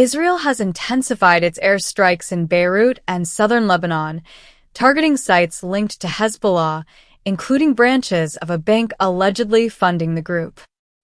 Israel has intensified its airstrikes in Beirut and southern Lebanon, targeting sites linked to Hezbollah, including branches of a bank allegedly funding the group.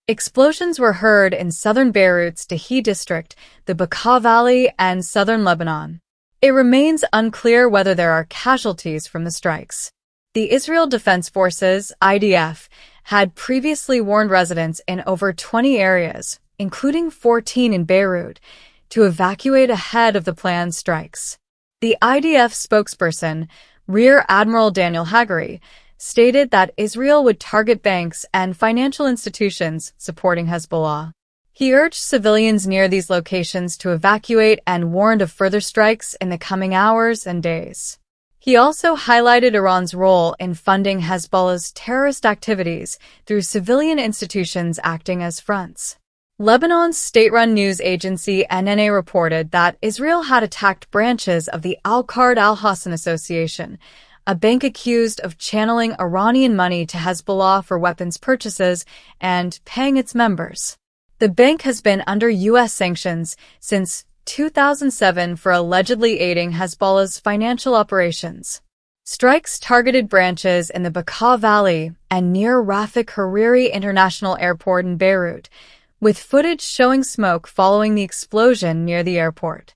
Explosions were heard in southern Beirut's Dahi district, the Bekaa Valley, and southern Lebanon. It remains unclear whether there are casualties from the strikes. The Israel Defense Forces, IDF, had previously warned residents in over 20 areas, including 14 in Beirut, to evacuate ahead of the planned strikes. The IDF spokesperson, Rear Admiral Daniel Hagari, stated that Israel would target banks and financial institutions supporting Hezbollah. He urged civilians near these locations to evacuate and warned of further strikes in the coming hours and days. He also highlighted Iran's role in funding Hezbollah's terrorist activities through civilian institutions acting as fronts. Lebanon's state-run news agency NNA reported that Israel had attacked branches of the Al-Qard Al-Hassan Association, a bank accused of channeling Iranian money to Hezbollah for weapons purchases and paying its members. The bank has been under U.S. sanctions since 2007 for allegedly aiding Hezbollah's financial operations. Strikes targeted branches in the Bekaa Valley and near Rafik Hariri International Airport in Beirut, with footage showing smoke following the explosion near the airport.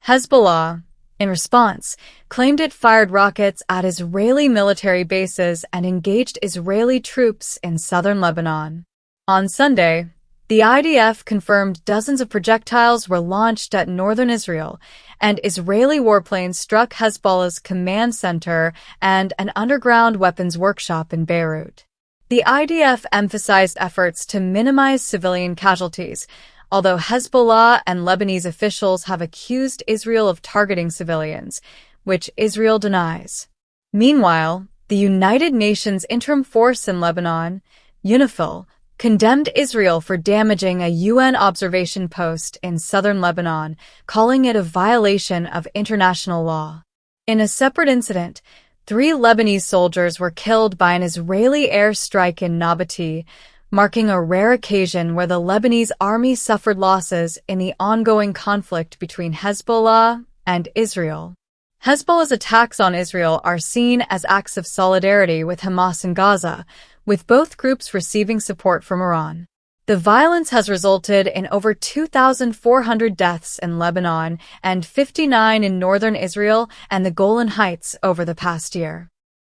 Hezbollah, in response, claimed it fired rockets at Israeli military bases and engaged Israeli troops in southern Lebanon. On Sunday, the IDF confirmed dozens of projectiles were launched at northern Israel, and Israeli warplanes struck Hezbollah's command center and an underground weapons workshop in Beirut. The IDF emphasized efforts to minimize civilian casualties, although Hezbollah and Lebanese officials have accused Israel of targeting civilians, which Israel denies. Meanwhile, the United Nations Interim Force in Lebanon, UNIFIL, condemned Israel for damaging a UN observation post in southern Lebanon, calling it a violation of international law. In a separate incident, 3 Lebanese soldiers were killed by an Israeli airstrike in Nabatea, marking a rare occasion where the Lebanese army suffered losses in the ongoing conflict between Hezbollah and Israel. Hezbollah's attacks on Israel are seen as acts of solidarity with Hamas in Gaza, with both groups receiving support from Iran. The violence has resulted in over 2,400 deaths in Lebanon and 59 in northern Israel and the Golan Heights over the past year.